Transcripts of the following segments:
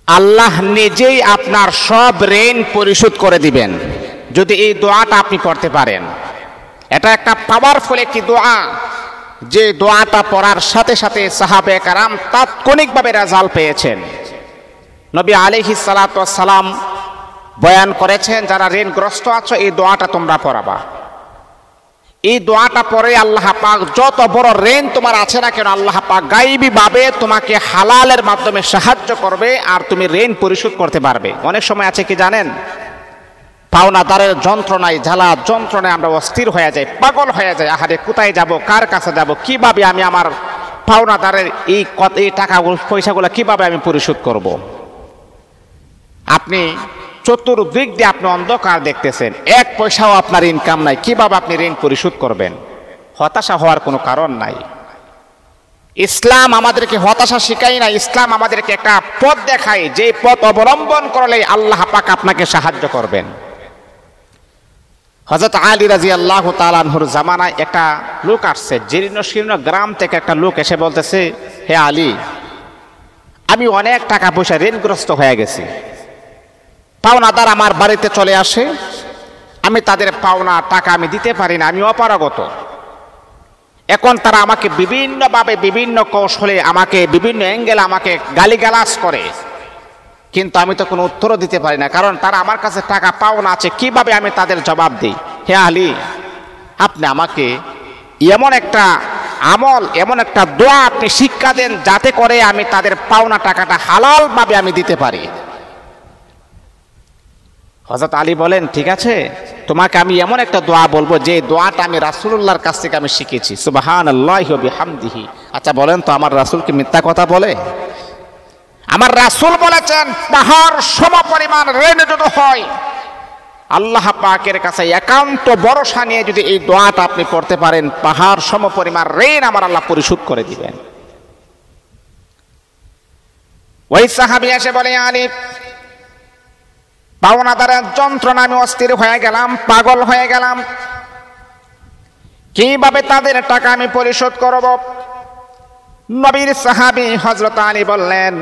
আল্লাহ নিজেই আপনার সব ঋণ পরিশোধ করে দিবেন যদি এই দোয়াটা আপনি পড়তে পারেন। এটা একটা পাওয়ারফুল একটি দোয়া, যে দোয়াটা পড়ার সাথে সাথে সাহাবে কেরাম তাৎক্ষণিকভাবে রেজাল্ট পেয়েছেন। নবী আলাইহিস সালাতু ওয়াস সালাম বয়ান করেছেন, যারা ঋণগ্রস্ত আছো এই দোয়াটা তোমরা পড়াবা। এই দোয়াটা পরে আল্লাহ পাক যত বড় ঋণ তোমার আছে না কেন, আল্লাহ পাক গায়বী ভাবে তোমাকে হালালের মাধ্যমে সাহায্য করবে আর তুমি ঋণ পরিশোধ করতে পারবে। অনেক সময় আছে কি জানেন, পাওনাদারের যন্ত্রণায় জ্বালা যন্ত্রণায় আমরা অস্থির হয়ে যাই, পাগল হয়ে যাই। আহারে কোথায় যাব, কার কাছে যাব, কিভাবে আমি আমার পাওনাদারের এই টাকা পয়সাগুলো কিভাবে আমি পরিশোধ করব। আপনি চতুর্দিক দিয়ে আপনি অন্ধকার দেখতেছেন, এক পয়সাও আপনার ইনকাম নাই, কিভাবে আপনি ঋণ পরিশোধ করবেন? হতাশা হওয়ার কোনো কারণ নাই। ইসলাম আমাদেরকে হতাশা শেখায় না, ইসলাম আমাদেরকে একটা পথ দেখায়, যে পথ অবলম্বন করলে আল্লাহ পাক আপনাকে সাহায্য করবেন। হযরত আলী রাদিয়াল্লাহু তাআলা আনহুর জামানায় একটা লোক আসছে, জীর্ণ শীর্ণ গ্রাম থেকে একটা লোক এসে বলতেছে, হে আলী, আমি অনেক টাকা পয়সা ঋণগ্রস্ত হয়ে গেছি। পাওনাদার আমার বাড়িতে চলে আসে, আমি তাদের পাওনা টাকা আমি দিতে পারি না, আমি অপারগত। এখন তারা আমাকে বিভিন্নভাবে বিভিন্ন কৌশলে আমাকে বিভিন্ন অ্যাঙ্গেলে আমাকে গালিগালাজ করে, কিন্তু আমি তো কোনো উত্তরও দিতে পারি না, কারণ তারা আমার কাছে টাকা পাওনা আছে, কিভাবে আমি তাদের জবাব দিই? হে আলী, আপনি আমাকে এমন একটা আমল, এমন একটা দোয়া আপনি শিক্ষা দেন, যাতে করে আমি তাদের পাওনা টাকাটা হালালভাবে আমি দিতে পারি। হযরত আলী বলেন, ঠিক আছে, তোমাকে আমি এমন একটা দোয়া বলবো যে দোয়াটা আমি রাসূলুল্লাহর কাছ থেকে আমি শিখেছি। সুবহানাল্লাহি ওয়া বিহামদিহি। আচ্ছা বলেন তো, আমার রাসূল কি মিথ্যা কথা বলে? আমার রাসূল বলেছেন, পাহাড় সমপরিমাণ ঋণ যদি হয়, আল্লাহ পাকের কাছে একান্ত ভরসা নিয়ে যদি এই দোয়াটা আপনি পড়তে পারেন, পাহাড় সমপরিমাণ ঋণ আমার আল্লাহ পরিশোধ করে দিবেন। ওই সাহাবী এসে বলে, আলী, পাওনাদারের যন্ত্রণা আমি অস্থির হয়ে গেলাম, পাগল হয়ে গেলাম, কিভাবে তাদের টাকা আমি পরিশোধ করব? নবীর সাহাবী হযরত আলী বললেন,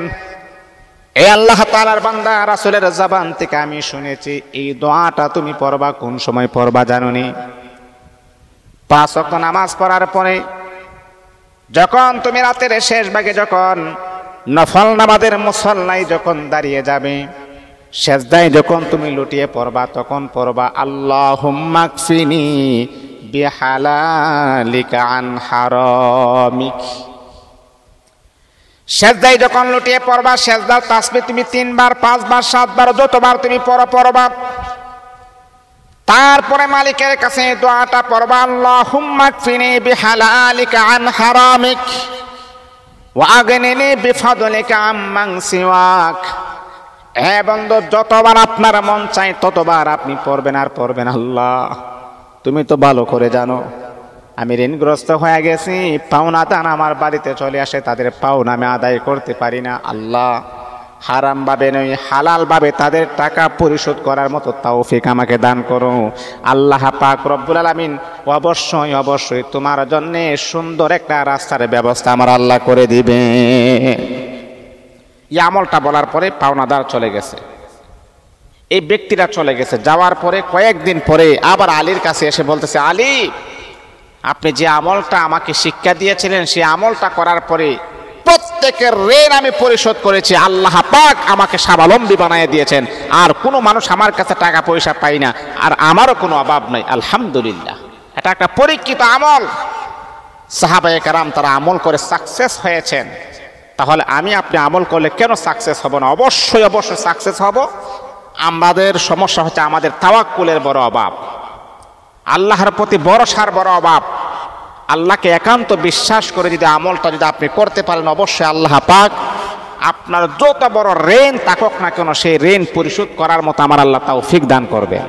এ আল্লাহ তাআলার বান্দা, রাসূলের জবান থেকে আমি শুনেছি এই দোয়াটা তুমি পড়বা। কোন সময় পড়বা জানোনি? 5 ওয়াক্ত নামাজ পড়ার পরে, যখন তুমি রাতের শেষ ভাগে যখন নফল নামাজের মুসল্লায় যখন দাঁড়িয়ে যাবে, সেজদায় যখন তুমি লুটিয়ে পড়বা, তখন পড়বা আল্লাহুম্মা কফিনি বিহালালিকা আন হারামিক। সেজদায় যখন লুটিয়ে পড়বা, সেজদার তাসবিহ তুমি 3 বার, 5 বার, 7 বার, যতবার তুমি পড়বা। তারপরে মালিকের কাছে দোয়াটা পড়বা, আল্লাহুম্মা কফিনি বিহালালিকা আন হারামিক ওয়া আগনিনি বিফাদলিকা আম্মান সিওয়াক। হে বন্ধু, যতবার আপনার মন চায় ততবার আপনি পড়বেন আর পড়বেন, আল্লাহ তুমি তো ভালো করে জানো আমি ঋণগ্রস্ত হয়ে গেছি, পাওনাদার আমার বাড়িতে চলে আসে, তাদের পাওনা আমি আদায় করতে পারি না। আল্লাহ, হারাম ভাবে নয়, হালাল ভাবে তাদের টাকা পরিশোধ করার মতো তৌফিক আমাকে দান করো। আল্লাহ পাক রব্বুল আলামিন অবশ্যই অবশ্যই তোমার জন্য সুন্দর একটা রাস্তার ব্যবস্থা আমার আল্লাহ করে দিবে। এই আমলটা বলার পরে পাওনাদার চলে গেছে, এই ব্যক্তিরা চলে গেছে। যাওয়ার পরে কয়েকদিন পরে আবার আলীর কাছে এসে বলতেছে, আলী, আপনি যে আমলটা আমাকে শিক্ষা দিয়েছিলেন, সেই আমলটা করার পরে প্রত্যেকের ঋণ আমি পরিশোধ করেছি, আল্লাহ পাক আমাকে স্বাবলম্বী বানিয়ে দিয়েছেন, আর কোনো মানুষ আমার কাছে টাকা পয়সা পাই না, আর আমারও কোনো অভাব নাই, আলহামদুলিল্লাহ। এটা একটা পরীক্ষিত আমল। সাহাবায়ে কেরাম তারা আমল করে সাকসেস হয়েছেন। তাহলে আমি আপনি আমল করলে কেন সাকসেস হব না? অবশ্যই অবশ্যই সাকসেস হব। আমাদের সমস্যা হচ্ছে আমাদের তাওয়াক্কুলের বড় অভাব, আল্লাহর প্রতি ভরসার বড় অভাব। আল্লাহকে একান্ত বিশ্বাস করে যদি আমলটা যদি আপনি করতে পারেন, অবশ্যই আল্লাহ পাক আপনার যত বড় ঋণ থাকুক না কেন, সেই ঋণ পরিশোধ করার মতো আমার আল্লাহ তৌফিক দান করবেন।